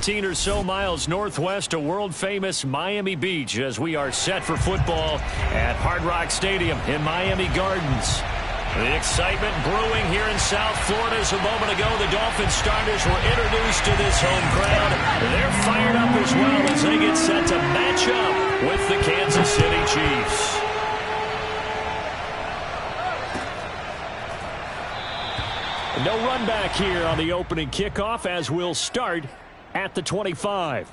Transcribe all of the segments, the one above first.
15 or so miles northwest of world-famous Miami Beach as we are set for football at Hard Rock Stadium in Miami Gardens. The excitement brewing here in South Florida. As a moment ago, the Dolphins starters were introduced to this home crowd. They're fired up as well as they get set to match up with the Kansas City Chiefs. No run back here on the opening kickoff as we'll start at the 25.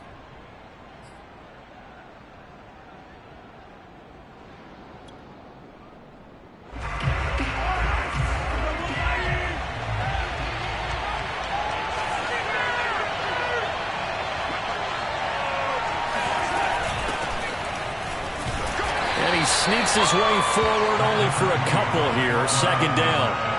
And he sneaks his way forward only for a couple here. Second down.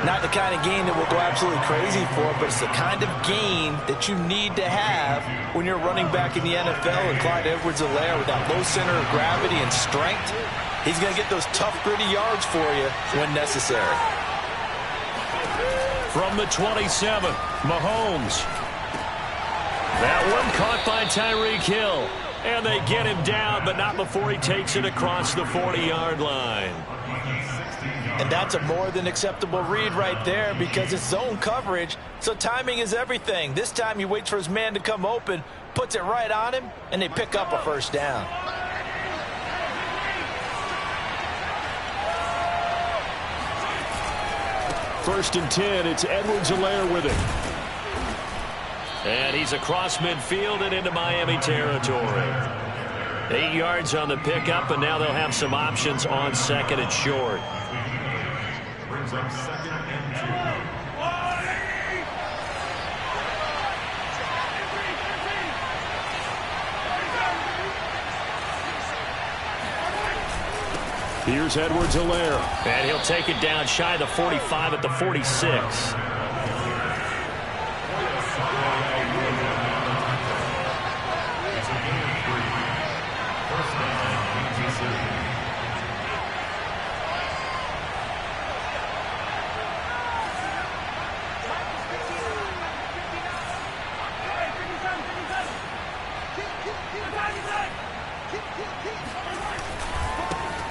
Not the kind of gain that we'll go absolutely crazy for, but it's the kind of gain that you need to have when you're running back in the NFL. And Clyde Edwards-Helaire, with that low center of gravity and strength, he's going to get those tough, gritty yards for you when necessary. From the 27, Mahomes. That one caught by Tyreek Hill. And they get him down, but not before he takes it across the 40-yard line. And that's a more than acceptable read right there because it's zone coverage, so timing is everything. This time he waits for his man to come open, puts it right on him, and they pick up a first down. First and 10, it's Edwards-Helaire with it. And he's across midfield and into Miami territory. 8 yards on the pickup, and now they'll have some options on second and short. Brings up second and 2. Here's Edwards-Helaire. And he'll take it down shy of the 45 at the 46.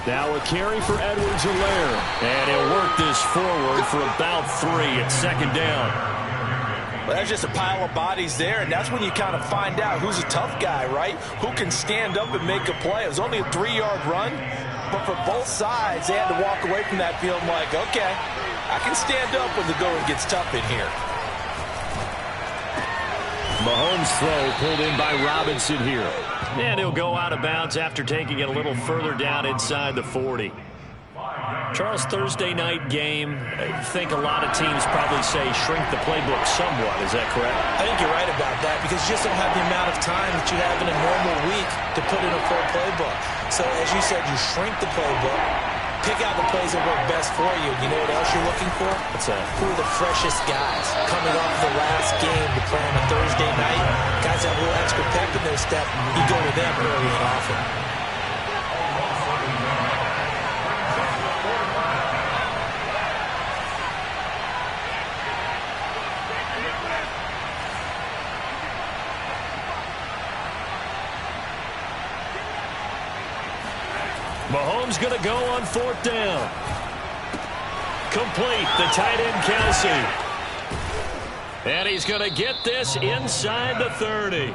Now a carry for Edwards-Helaire. And he'll work this forward for about 3 at second down. Well, that's just a pile of bodies there, and that's when you kind of find out who's a tough guy, right? Who can stand up and make a play. It was only a 3-yard run, but for both sides, they had to walk away from that field like, okay, I can stand up when the going gets tough in here. Mahomes' throw pulled in by Robinson here. And he'll go out of bounds after taking it a little further down inside the 40. Charles, Thursday night game, I think a lot of teams probably say shrink the playbook somewhat. Is that correct? I think you're right about that because you just don't have the amount of time that you have in a normal week to put in a full playbook. So, as you said, you shrink the playbook, pick out the plays that work best for you. You know what else you're looking for? What's that? Who are the freshest guys coming off the last game to play on a Thursday night? Guys that have a little extra pep in their step, you go to them early and often. Mahomes going to go on 4th down. Complete, the tight end Kelsey. And he's going to get this inside the 30.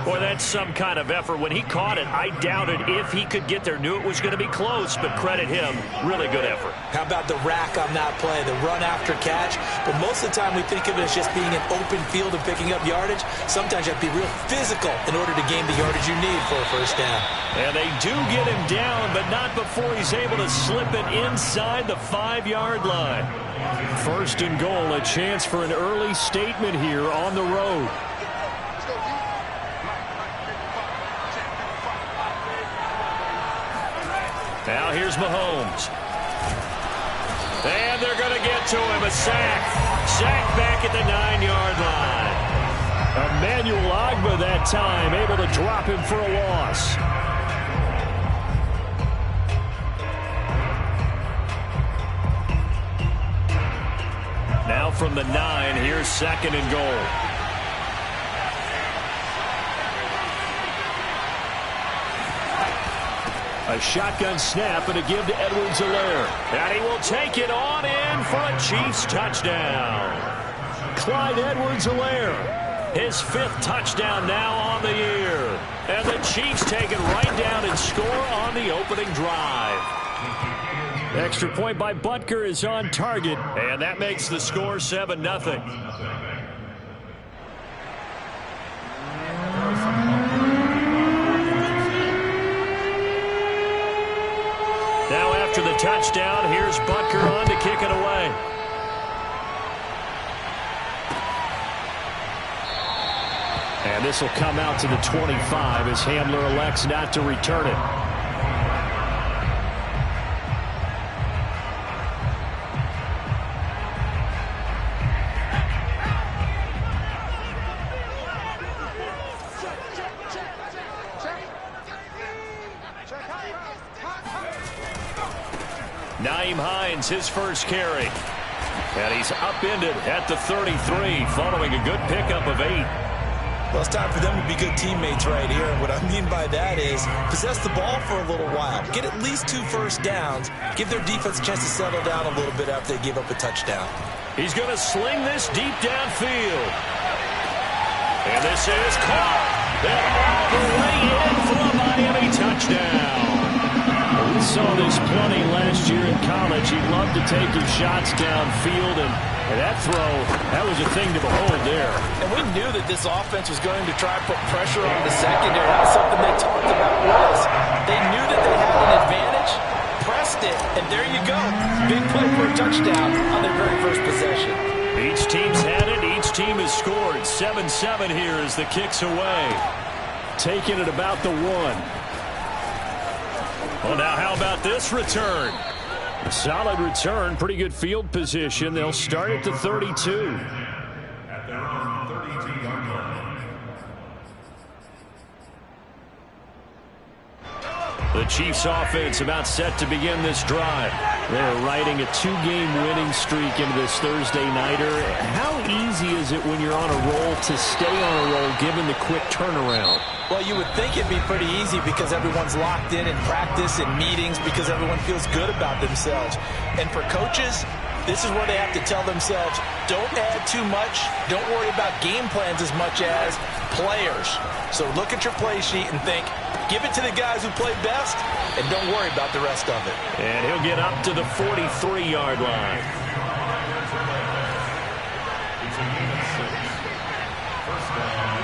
Boy, that's some kind of effort. When he caught it, I doubted if he could get there. Knew it was going to be close, but credit him. Really good effort. How about the rack on that play, the run after catch? But most of the time we think of it as just being an open field and picking up yardage. Sometimes you have to be real physical in order to gain the yardage you need for a first down. And they do get him down, but not before he's able to slip it inside the 5-yard line. First and goal, a chance for an early statement here on the road. Now here's Mahomes. And they're going to get to him. A sack. Sack back at the 9-yard line. Emmanuel Ogbah that time able to drop him for a loss. Now from the 9, here's second and goal. A shotgun snap and a give to Edwards-Helaire. And he will take it on in for a Chiefs touchdown. Clyde Edwards-Helaire, his 5th touchdown now on the year. And the Chiefs take it right down and score on the opening drive. Extra point by Butker is on target, and that makes the score 7-0. Now after the touchdown, here's Butker on to kick it away. And this will come out to the 25 as Hamler elects not to return it. Nyheim Hines, his first carry. And he's upended at the 33 following a good pickup of 8. Well, it's time for them to be good teammates right here. And what I mean by that is possess the ball for a little while. Get at least 2 first downs. Give their defense a chance to settle down a little bit after they give up a touchdown. He's going to sling this deep downfield. And this is caught. They're all the way in for a Miami touchdown. We saw this plenty last year in college. He loved to take his shots downfield, and that throw, that was a thing to behold there. And we knew that this offense was going to try to put pressure on the secondary. That was something they talked about was they knew that they had an advantage, pressed it, and there you go. Big play for a touchdown on their very first possession. Each team's had it. Each team has scored. 7-7 here as the kick's away. Taking it about the 1. Well, now how about this return? A solid return, pretty good field position. They'll start at the 32. At their own 32-yard line. The Chiefs offense about set to begin this drive. They're riding a 2-game winning streak into this Thursday nighter. How easy is it when you're on a roll to stay on a roll given the quick turnaround? Well, you would think it'd be pretty easy because everyone's locked in practice and meetings because everyone feels good about themselves. And for coaches, this is where they have to tell themselves, don't add too much. Don't worry about game plans as much as players. So look at your play sheet and think, give it to the guys who play best, and don't worry about the rest of it. And he'll get up to the 43-yard line. It's a game of 6. First down.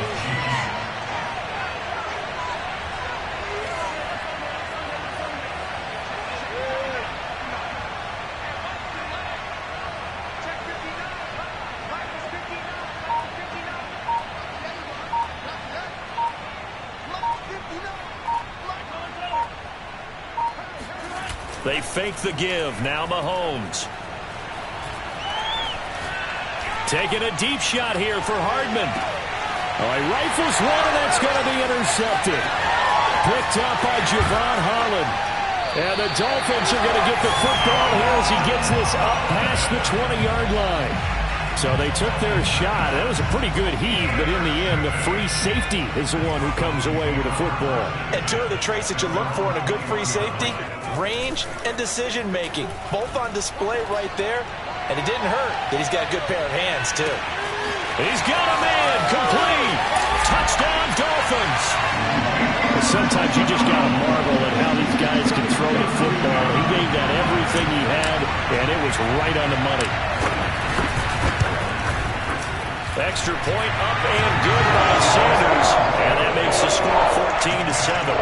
They fake the give. Now Mahomes. Taking a deep shot here for Hardman. Oh, he rifles one, and that's going to be intercepted. Picked up by Javon Holland. And the Dolphins are going to get the football here as he gets this up past the 20-yard line. So they took their shot. That was a pretty good heave, but in the end, the free safety is the one who comes away with the football. And 2 of the traits that you look for in a good free safety, range and decision-making, both on display right there. And it didn't hurt that he's got a good pair of hands, too. He's got a man, complete. Touchdown, Dolphins. Sometimes you just got to marvel at how these guys can throw the football. He gave that everything he had, and it was right on the money. Extra point up and good by Sanders, and that makes the score 14-7.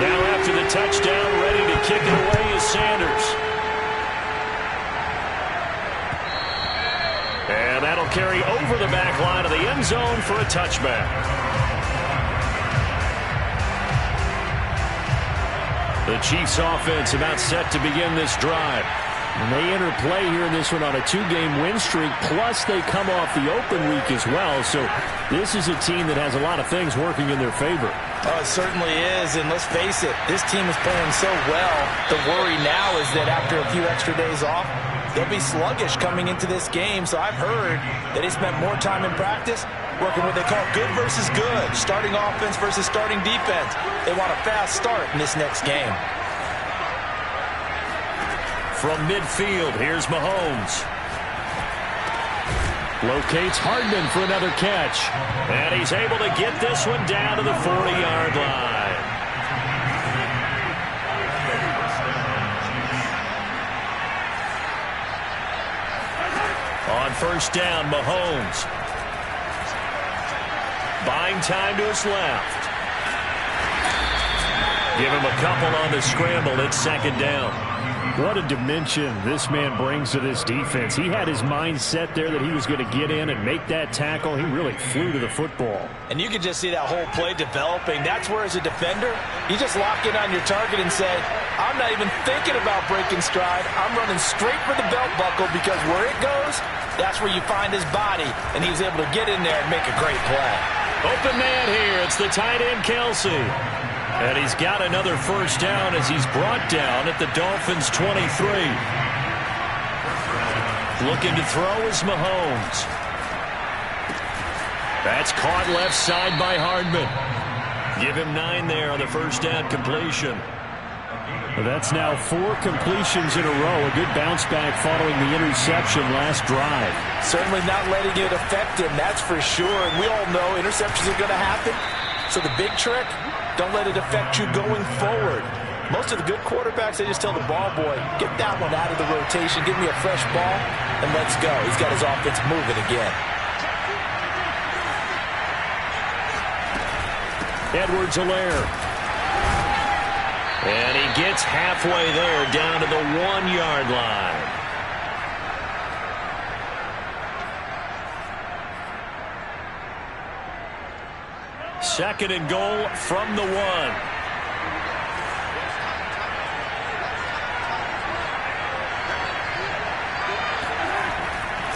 Now after the touchdown, ready to kick it away is Sanders. And that'll carry over the back line of the end zone for a touchback. The Chiefs offense about set to begin this drive. And they enter play here in this one on a 2-game win streak, plus they come off the open week as well. So this is a team that has a lot of things working in their favor. Oh, it certainly is, and let's face it, this team is playing so well. The worry now is that after a few extra days off, they'll be sluggish coming into this game. So I've heard that they spent more time in practice working what they call good versus good, starting offense versus starting defense. They want a fast start in this next game. From midfield, here's Mahomes. Locates Hardman for another catch. And he's able to get this one down to the 40-yard line. On first down, Mahomes. Buying time to his left. Give him a couple on the scramble. It's second down. What a dimension this man brings to this defense. He had his mind set there that he was going to get in and make that tackle. He really flew to the football. And you can just see that whole play developing. That's where, as a defender, you just lock in on your target and say, I'm not even thinking about breaking stride. I'm running straight for the belt buckle, because where it goes, that's where you find his body. And he was able to get in there and make a great play. Open man here. It's the tight end, Kelsey. And he's got another first down as he's brought down at the Dolphins' 23. Looking to throw is Mahomes. That's caught left side by Hardman. Give him 9 there on the first down completion. Well, that's now 4 completions in a row. A good bounce back following the interception last drive. Certainly not letting it affect him, that's for sure. And we all know interceptions are going to happen. So the big trick, don't let it affect you going forward. Most of the good quarterbacks, they just tell the ball boy, get that one out of the rotation, give me a fresh ball, and let's go. He's got his offense moving again. Edwards-Helaire. And he gets halfway there, down to the 1-yard line. Second and goal from the 1.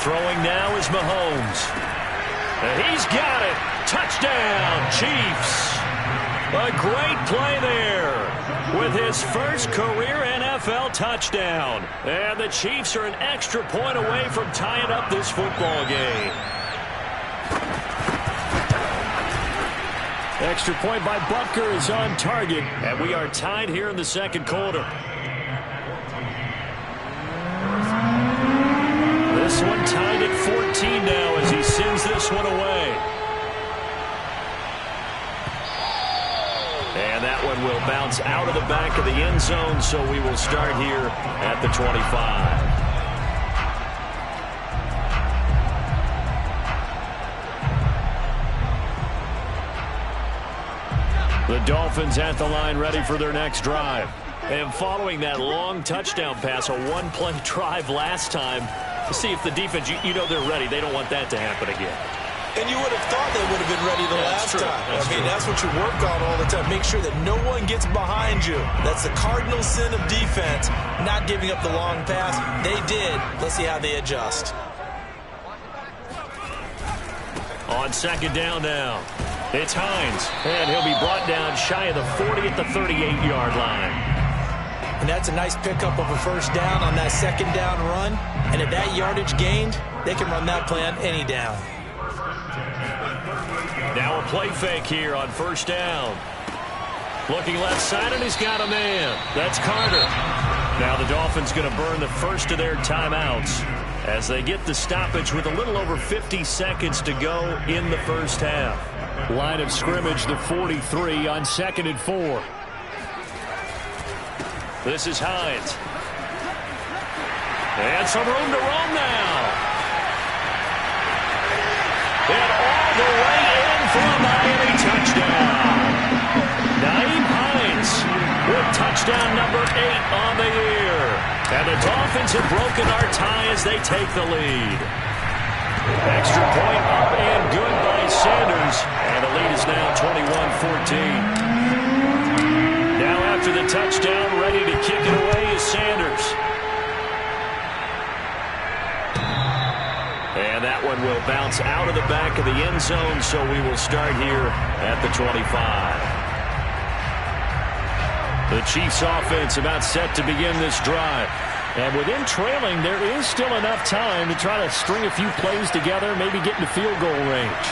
Throwing now is Mahomes. And he's got it. Touchdown, Chiefs. A great play there with his first career NFL touchdown. And the Chiefs are an extra point away from tying up this football game. Extra point by Butker is on target, and we are tied here in the second quarter. This one tied at 14 now as he sends this one away. And that one will bounce out of the back of the end zone, so we will start here at the 25. The Dolphins at the line, ready for their next drive. And following that long touchdown pass, a one-play drive last time, to see if the defense, you know they're ready. They don't want that to happen again. And you would have thought they would have been ready the last time. That's what you work on all the time. Make sure that no one gets behind you. That's the cardinal sin of defense, not giving up the long pass. They did. Let's see how they adjust. On second down now, it's Hines, and he'll be brought down shy of the 40 at the 38-yard line. And that's a nice pickup of a first down on that second down run. And at that yardage gained, they can run that play on any down. Now a play fake here on first down. Looking left side, and he's got a man. That's Carter. Now the Dolphins going to burn the first of their timeouts as they get the stoppage with a little over 50 seconds to go in the first half. Line of scrimmage, the 43 on 2nd and 4. This is Hines. And some room to roam now. And all the way in for a Miami touchdown. Nyheim Hines with touchdown number 8 on the year. And the Dolphins have broken our tie as they take the lead. Extra point up and good by Sanders. And the lead is now 21-14. Now after the touchdown, ready to kick it away is Sanders. And that one will bounce out of the back of the end zone, so we will start here at the 25. The Chiefs offense about set to begin this drive. And with him trailing, there is still enough time to try to string a few plays together, maybe get into field goal range.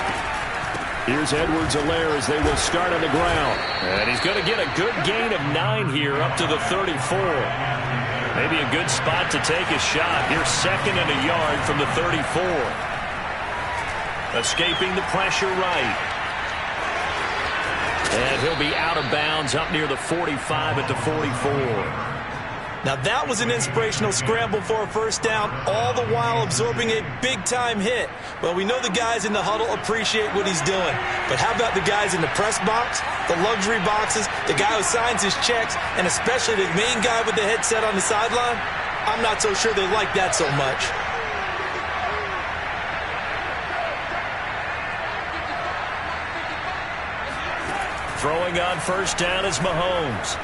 Here's Edwards-Helaire as they will start on the ground. And he's going to get a good gain of 9 here up to the 34. Maybe a good spot to take a shot. Here's 2nd and a yard from the 34. Escaping the pressure right. And he'll be out of bounds up near the 45 at the 44. Now that was an inspirational scramble for a first down, all the while absorbing a big-time hit. Well, we know the guys in the huddle appreciate what he's doing. But how about the guys in the press box, the luxury boxes, the guy who signs his checks, and especially the main guy with the headset on the sideline? I'm not so sure they like that so much. Throwing on first down is Mahomes.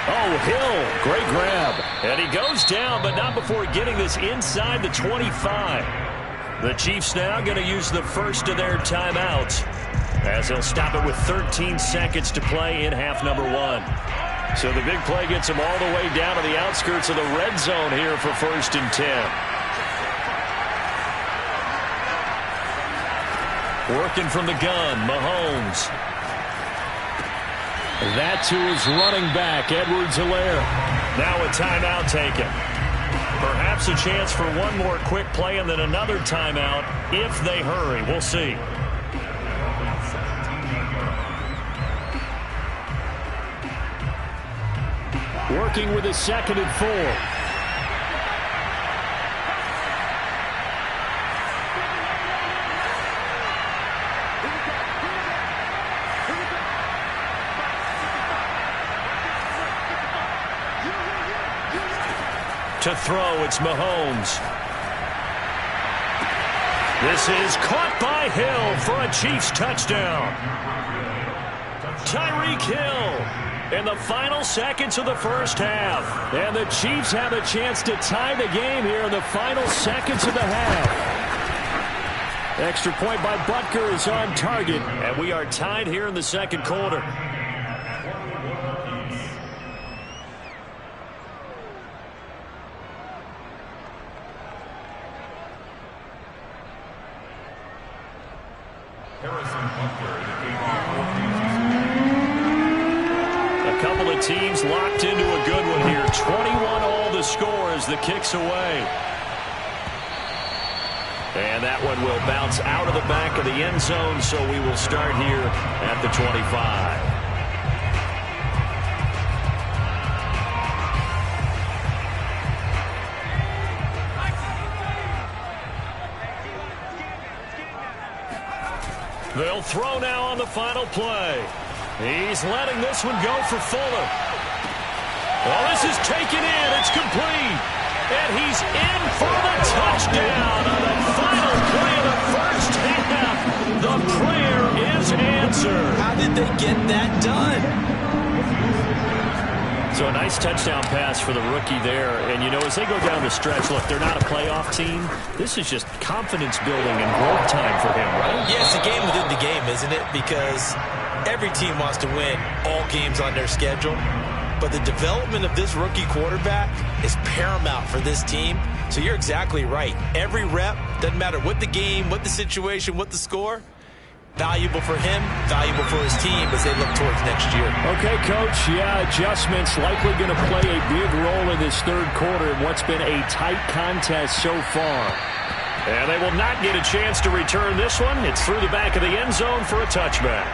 Oh, Hill, great grab. And he goes down, but not before getting this inside the 25. The Chiefs now going to use the first of their timeouts as they'll stop it with 13 seconds to play in half number 1. So the big play gets them all the way down to the outskirts of the red zone here for 1st and 10. Working from the gun, Mahomes. That to his running back, Edwards-Helaire. Now a timeout taken. Perhaps a chance for one more quick play and then another timeout if they hurry. We'll see. Working with a 2nd and 4. To throw, it's Mahomes. This is caught by Hill for a Chiefs touchdown. Tyreek Hill in the final seconds of the first half. And the Chiefs have a chance to tie the game here in the final seconds of the half. Extra point by Butker is on target. And we are tied here in the second quarter. A couple of teams locked into a good one here. 21 all the score as the kick's away. And that one will bounce out of the back of the end zone, so we will start here at the 25. They'll throw now on the final play. He's letting this one go for Fuller. Well, this is taken in. It's complete. And he's in for the touchdown on the final play of the first half. The prayer is answered. How did they get that done? So a nice touchdown pass for the rookie there. And, you know, as they go down the stretch, look, they're not a playoff team. This is just confidence building and growth time for him, right? Yeah, it's a game within the game, isn't it? Because every team wants to win all games on their schedule. But the development of this rookie quarterback is paramount for this team. So you're exactly right. Every rep, doesn't matter what the game, what the situation, what the score, valuable for him, valuable for his team as they look towards next year. Okay, Coach, yeah, adjustments likely going to play a big role in this third quarter in what's been a tight contest so far. And they will not get a chance to return this one. It's through the back of the end zone for a touchback.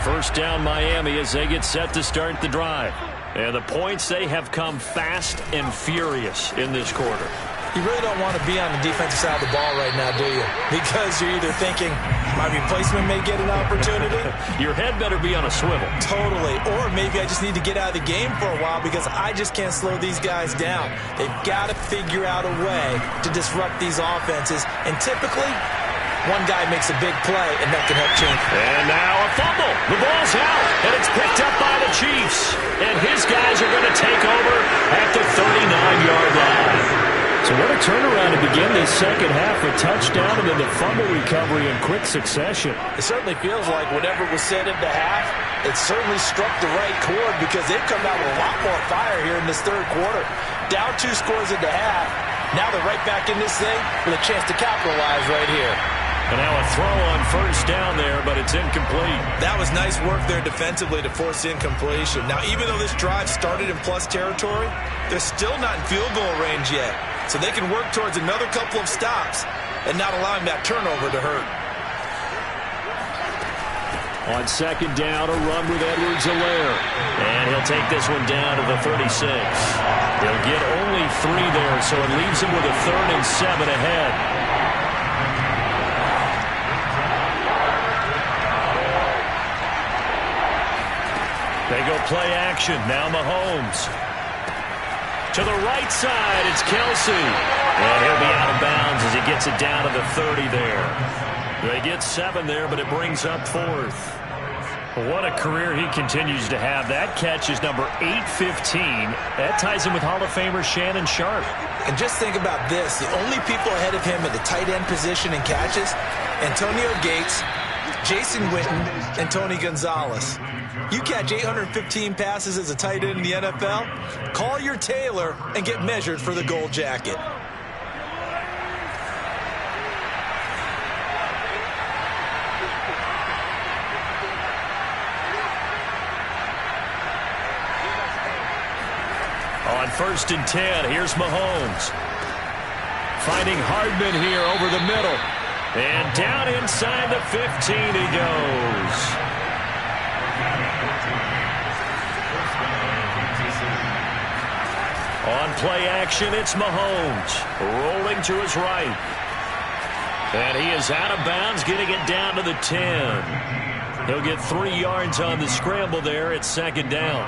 First down Miami as they get set to start the drive. And the points, they have come fast and furious in this quarter. You really don't want to be on the defensive side of the ball right now, do you? Because you're either thinking, my replacement may get an opportunity. Your head better be on a swivel. Totally. Or maybe I just need to get out of the game for a while because I just can't slow these guys down. They've got to figure out a way to disrupt these offenses. And typically, one guy makes a big play, and that can help change. And now a fumble. The ball's out, and it's picked up by the Chiefs. And his guys are going to take over at the 39-yard line. So what a turnaround to begin this second half. A touchdown and then the fumble recovery in quick succession. It certainly feels like whatever was said at the half, it certainly struck the right chord because they've come out with a lot more fire here in this third quarter. Down 2 scores at the half. Now they're right back in this thing with a chance to capitalize right here. And now a throw on first down there, but it's incomplete. That was nice work there defensively to force incompletion. Now, even though this drive started in plus territory, they're still not in field goal range yet. So they can work towards another couple of stops and not allowing that turnover to hurt. On second down, a run with Edwards-Helaire. And he'll take this one down to the 36. He'll get only 3 there, so it leaves him with a 3rd and 7 ahead. They go play action. Now Mahomes. To the right side, it's Kelsey. And he'll be out of bounds as he gets it down to the 30 there. They get 7 there, but it brings up 4th. What a career he continues to have. That catch is number 815. That ties him with Hall of Famer Shannon Sharpe. And just think about this. The only people ahead of him at the tight end position in catches, Antonio Gates, Jason Witten, and Tony Gonzalez. You catch 815 passes as a tight end in the NFL, call your tailor and get measured for the gold jacket. On 1st and 10, here's Mahomes. Finding Hardman here over the middle. And down inside the 15 he goes. On play action, it's Mahomes. Rolling to his right. And he is out of bounds, getting it down to the 10. He'll get 3 yards on the scramble there at 2nd down.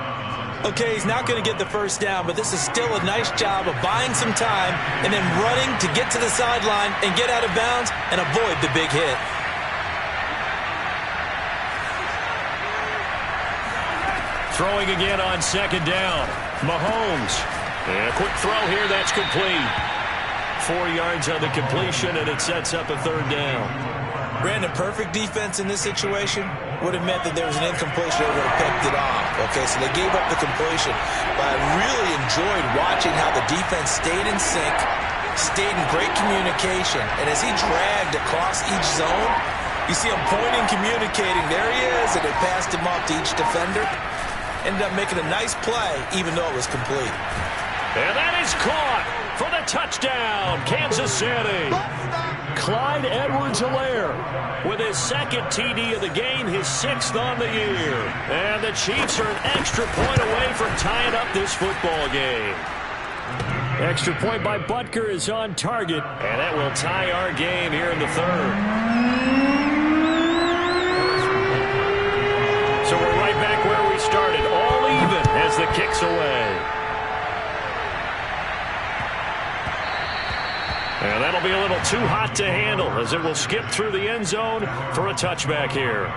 Okay, he's not going to get the first down, but this is still a nice job of buying some time and then running to get to the sideline and get out of bounds and avoid the big hit. Throwing again on 2nd down. Mahomes. And a quick throw here, that's complete. 4 yards on the completion, and it sets up a 3rd down. Brandon, perfect defense in this situation would have meant that there was an incompletion that would have picked it off. Okay, so they gave up the completion. But I really enjoyed watching how the defense stayed in sync, stayed in great communication. And as he dragged across each zone, you see him pointing, communicating. There he is, and they passed him off to each defender. Ended up making a nice play, even though it was complete. And that is caught for the touchdown, Kansas City. Clyde Edwards-Helaire with his 2nd TD of the game, his 6th on the year. And the Chiefs are an extra point away from tying up this football game. Extra point by Butker is on target, and that will tie our game here in the 3rd. So we're right back where we started, all even as the kick's away. And that'll be a little too hot to handle as it will skip through the end zone for a touchback here.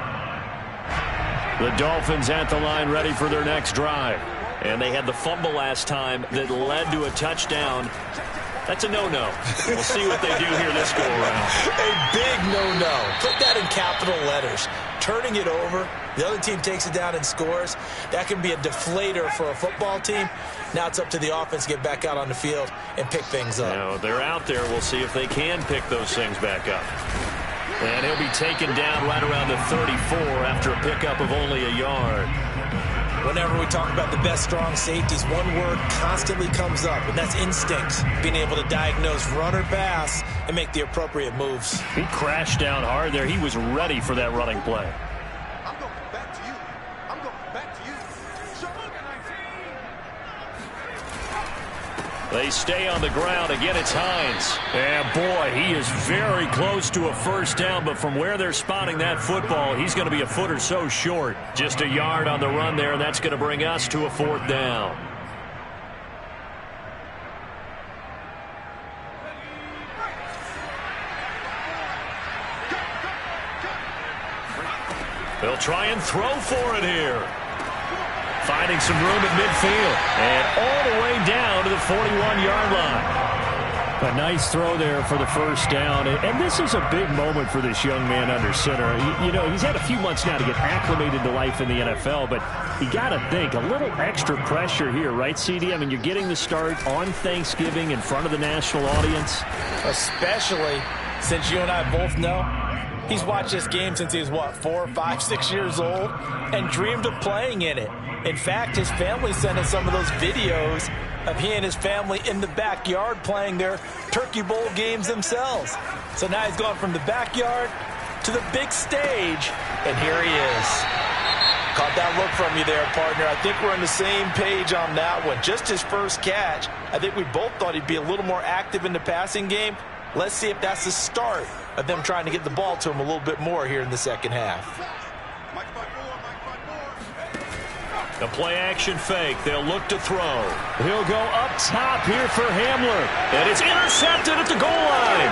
The Dolphins at the line ready for their next drive. And they had the fumble last time that led to a touchdown. That's a no-no. We'll see what they do here this go-around. A big no-no. Put that in capital letters. Turning it over, the other team takes it down and scores. That can be a deflator for a football team. Now it's up to the offense to get back out on the field and pick things up. Now, they're out there. We'll see if they can pick those things back up. And he'll be taken down right around the 34 after a pickup of only a yard. Whenever we talk about the best strong safeties, one word constantly comes up, and that's instincts. Being able to diagnose run or pass and make the appropriate moves. He crashed down hard there. He was ready for that running play. I'm going back to you. I'm going back to you. They stay on the ground. Again, it's Hines. And, boy, he is very close to a first down, but from where they're spotting that football, he's going to be a foot or so short. Just a yard on the run there, and that's going to bring us to a 4th down. They'll try and throw for it here. Finding some room at midfield. And all the way down to the 41-yard line. A nice throw there for the first down. And this is a big moment for this young man under center. You know, he's had a few months now to get acclimated to life in the NFL, but you got to think, a little extra pressure here, right, CD? I mean, you're getting the start on Thanksgiving in front of the national audience. Especially since you and I both know he's watched this game since he was, what, 4, 5, 6 years old and dreamed of playing in it. In fact, his family sent us some of those videos of he and his family in the backyard playing their Turkey Bowl games themselves. So now he's gone from the backyard to the big stage, and here he is. Caught that look from you there, partner. I think we're on the same page on that one. Just his first catch. I think we both thought he'd be a little more active in the passing game. Let's see if that's the start of them trying to get the ball to him a little bit more here in the second half. The play-action fake. They'll look to throw. He'll go up top here for Hamler. And it's intercepted at the goal line.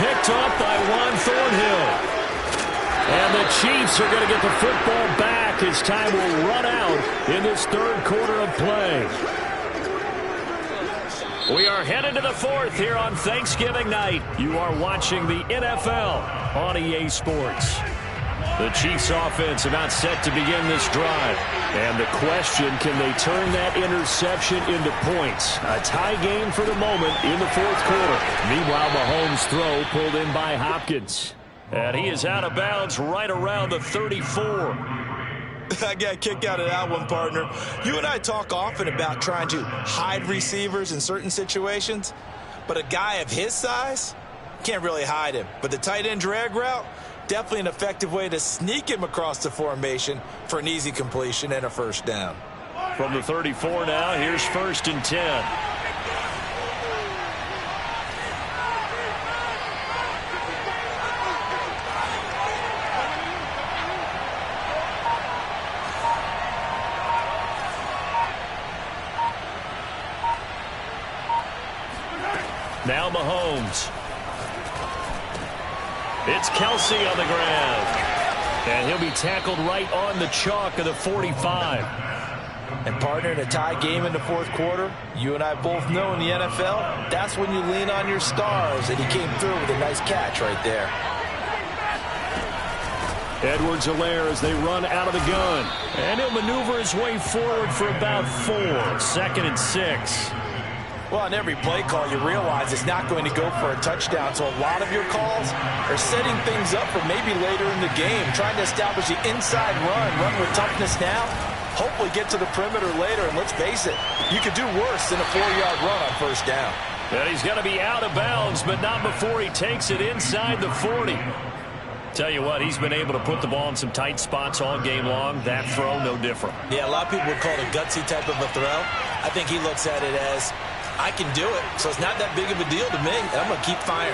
Picked up by Juan Thornhill. And the Chiefs are going to get the football back as time will run out in this third quarter of play. We are headed to the fourth here on Thanksgiving night. You are watching the NFL on EA Sports. The Chiefs offense about set to begin this drive. And the question, can they turn that interception into points? A tie game for the moment in the fourth quarter. Meanwhile, Mahomes' throw pulled in by Hopkins. And he is out of bounds right around the 34. I got a kick out of that one, partner. You and I talk often about trying to hide receivers in certain situations, but a guy of his size can't really hide him. But the tight end drag route, definitely an effective way to sneak him across the formation for an easy completion and a first down. From the 34 now, here's 1st and 10. Now Mahomes. It's Kelsey on the ground. And he'll be tackled right on the chalk of the 45. And partner, in a tie game in the fourth quarter, you and I both know in the NFL, that's when you lean on your stars. And he came through with a nice catch right there. Edwards-Helaire as they run out of the gun. And he'll maneuver his way forward for about 4. 2nd and 6. Well, on every play call, you realize it's not going to go for a touchdown. So a lot of your calls are setting things up for maybe later in the game, trying to establish the inside run with toughness now, hopefully get to the perimeter later. And let's face it, you could do worse than a 4-yard run on first down. And he's going to be out of bounds, but not before he takes it inside the 40. Tell you what, he's been able to put the ball in some tight spots all game long. That throw, no different. Yeah, a lot of people would call it a gutsy type of a throw. I think he looks at it as, I can do it, so it's not that big of a deal to me. I'm going to keep firing.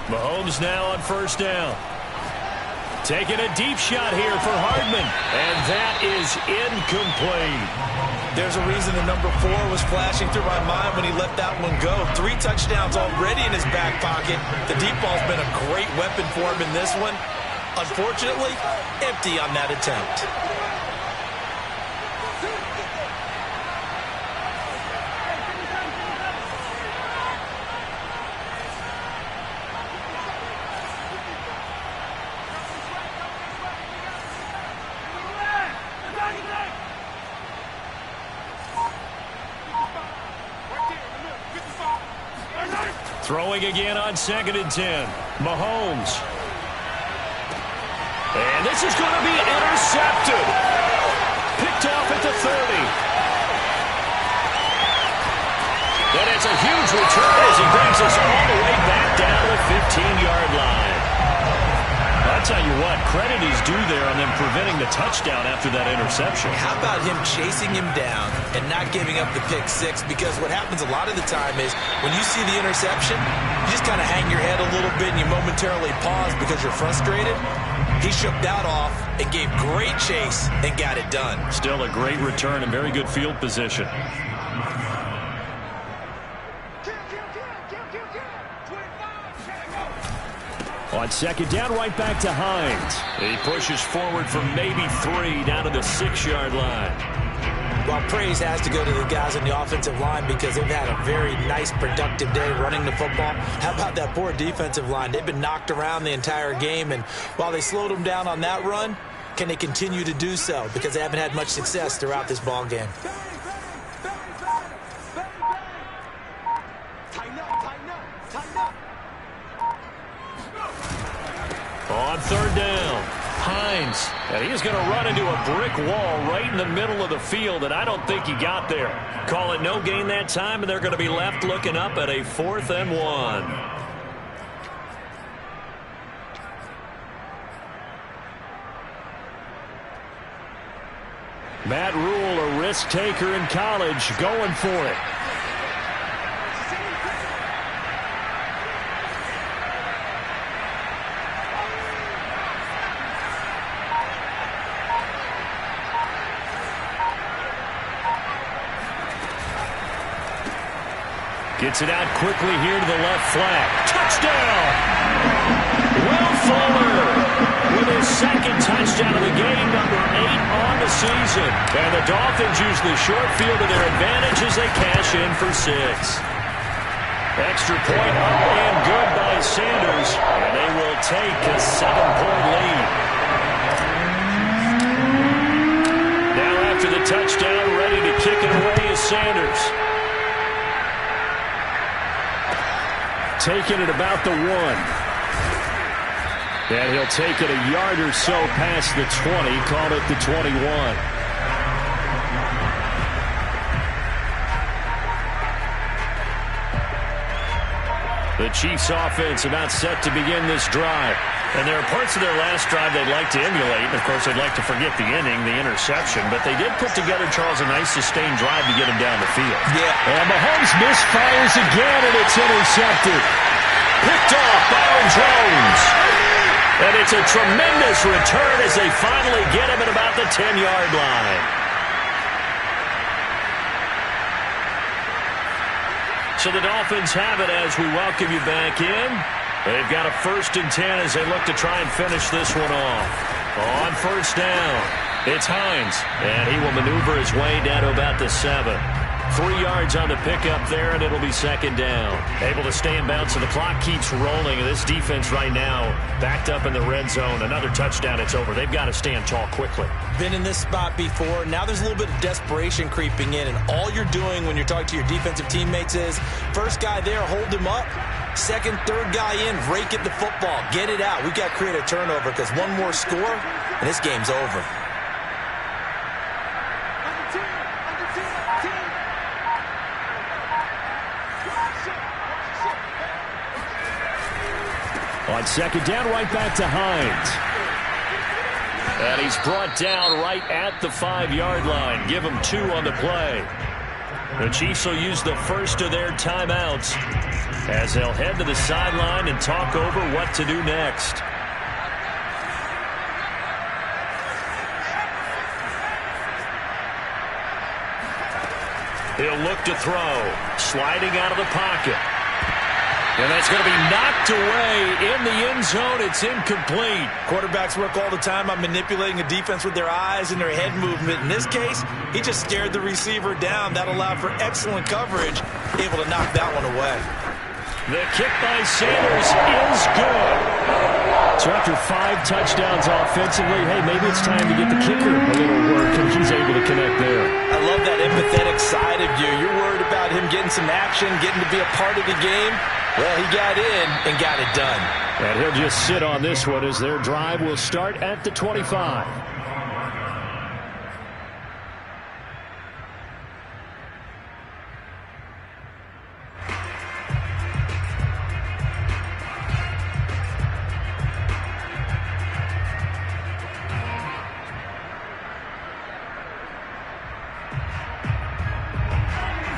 Mahomes now on first down. Taking a deep shot here for Hardman, and that is incomplete. There's a reason the number 4 was flashing through my mind when he let that one go. 3 touchdowns already in his back pocket. The deep ball's been a great weapon for him in this one. Unfortunately, empty on that attempt. Throwing again on 2nd and 10. Mahomes. And this is going to be intercepted. Picked off at the 30. And it's a huge return as he brings us all the way back down to the 15-yard line. I'll tell you what, credit is due there on them preventing the touchdown after that interception. How about him chasing him down and not giving up the pick 6? Because what happens a lot of the time is when you see the interception, you just kind of hang your head a little bit and you momentarily pause because you're frustrated. He shook that off and gave great chase and got it done. Still a great return and very good field position. On second down, right back to Hines. He pushes forward for maybe 3 down to the 6-yard line. Well, praise has to go to the guys on the offensive line because they've had a very nice, productive day running the football. How about that poor defensive line? They've been knocked around the entire game, and while they slowed them down on that run, can they continue to do so? Because they haven't had much success throughout this ball game. On third down, Hines. And he's going to run into a brick wall right in the middle of the field, and I don't think he got there. Call it no gain that time, and they're going to be left looking up at a 4th and 1. Matt Rule, a risk taker in college, going for it. Gets it out quickly here to the left flat. Touchdown! Will Fuller with his 2nd touchdown of the game, number 8 on the season. And the Dolphins use the short field to their advantage as they cash in for 6. Extra point up and good by Sanders. And they will take a 7-point lead. Now after the touchdown, ready to kick it away is Sanders. Taking it about the 1. And he'll take it a yard or so past the 20, call it the 21. The Chiefs offense about set to begin this drive. And there are parts of their last drive they'd like to emulate. Of course, they'd like to forget the inning, the interception. But they did put together, Charles, a nice sustained drive to get him down the field. Yeah. And Mahomes misfires again, and it's intercepted. Picked off by Jones. And it's a tremendous return as they finally get him at about the 10-yard line. So the Dolphins have it as we welcome you back in. They've got a 1st and 10 as they look to try and finish this one off. On first down, it's Hines, and he will maneuver his way down to about the 7. 3 yards on the pickup there, and it'll be 2nd down. Able to stay in bounds, so the clock keeps rolling. And this defense right now backed up in the red zone. Another touchdown, it's over. They've got to stand tall quickly. Been in this spot before. Now there's a little bit of desperation creeping in, and all you're doing when you're talking to your defensive teammates is, first guy there, hold him up. 2nd, 3rd guy in, rake at the football. Get it out. We've got to create a turnover because one more score, and this game's over. On second down, right back to Hines. And he's brought down right at the 5-yard line. Give him 2 on the play. The Chiefs will use the first of their timeouts as they'll head to the sideline and talk over what to do next. He'll look to throw. Sliding out of the pocket. And that's going to be knocked away in the end zone. It's incomplete. Quarterbacks work all the time on manipulating a defense with their eyes and their head movement. In this case, he just stared the receiver down. That allowed for excellent coverage, able to knock that one away. The kick by Sanders is good. So after 5 touchdowns offensively, hey, maybe it's time to get the kicker a little work, and he's able to connect there. I love that empathetic side of you. You're worried about him getting some action, getting to be a part of the game. Well, he got in and got it done. And he'll just sit on this one as their drive will start at the 25.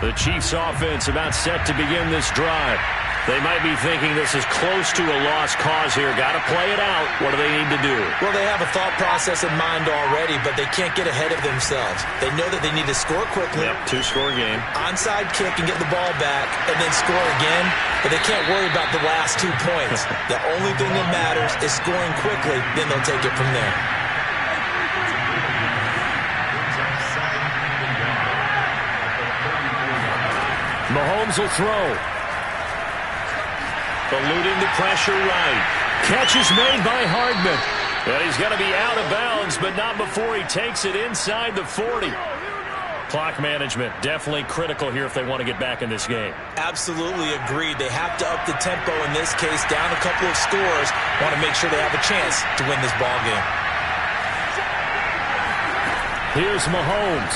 The Chiefs offense about set to begin this drive. They might be thinking this is close to a lost cause here. Got to play it out. What do they need to do? Well, they have a thought process in mind already, but they can't get ahead of themselves. They know that they need to score quickly. Yep, two-score game. Onside kick and get the ball back and then score again, but they can't worry about the last 2 points. The only thing that matters is scoring quickly, then they'll take it from there. Mahomes will throw. Eluding the pressure right. Catch is made by Hardman. And he's going to be out of bounds, but not before he takes it inside the 40. Clock management definitely critical here if they want to get back in this game. Absolutely agreed. They have to up the tempo in this case, down a couple of scores. Want to make sure they have a chance to win this ball game. Here's Mahomes.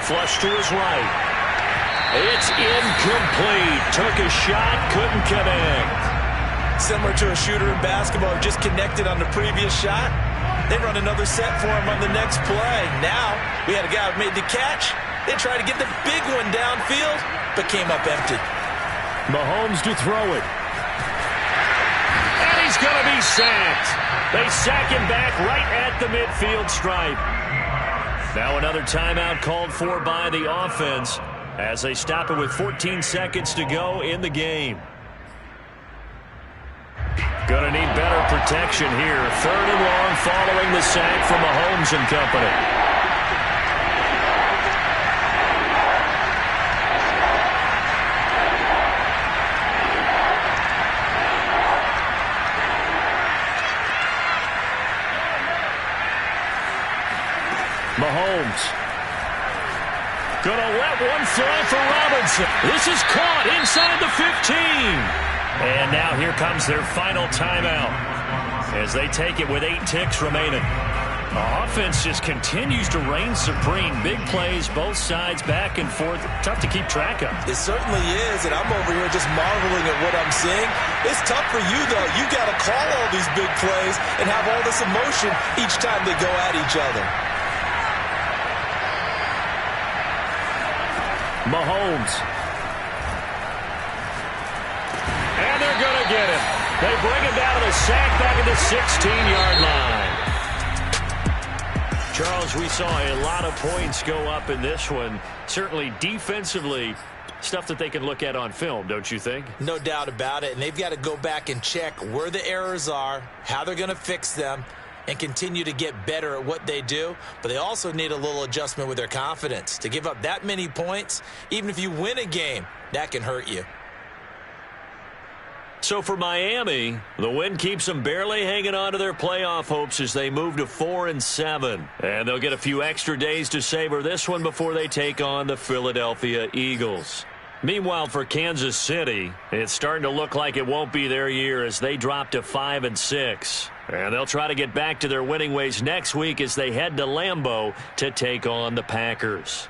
Flush to his right. It's incomplete. Took a shot, couldn't connect. Similar to a shooter in basketball who just connected on the previous shot. They run another set for him on the next play. Now, we had a guy who made the catch. They tried to get the big one downfield, but came up empty. Mahomes to throw it. And he's going to be sacked. They sack him back right at the midfield stripe. Now another timeout called for by the offense as they stop it with 14 seconds to go in the game. Gonna need better protection here. 3rd and long following the sack from Mahomes and company. Mahomes. Gonna let one fly for Robinson. This is caught inside the 15. And now here comes their final timeout as they take it with 8 ticks remaining. The offense just continues to reign supreme. Big plays, both sides, back and forth. Tough to keep track of. It certainly is, and I'm over here just marveling at what I'm seeing. It's tough for you, though. You got to call all these big plays and have all this emotion each time they go at each other. Mahomes. And they're going to get him. They bring him down to the sack back at the 16-yard line. Charles, we saw a lot of points go up in this one. Certainly defensively, stuff that they can look at on film, don't you think? No doubt about it, and they've got to go back and check where the errors are, how they're going to fix them, and continue to get better at what they do. But they also need a little adjustment with their confidence. To give up that many points, even if you win a game, that can hurt you. So for Miami, the win keeps them barely hanging on to their playoff hopes as they move to 4-7. And they'll get a few extra days to savor this one before they take on the Philadelphia Eagles. Meanwhile, for Kansas City, it's starting to look like it won't be their year as they drop to 5-6. And they'll try to get back to their winning ways next week as they head to Lambeau to take on the Packers.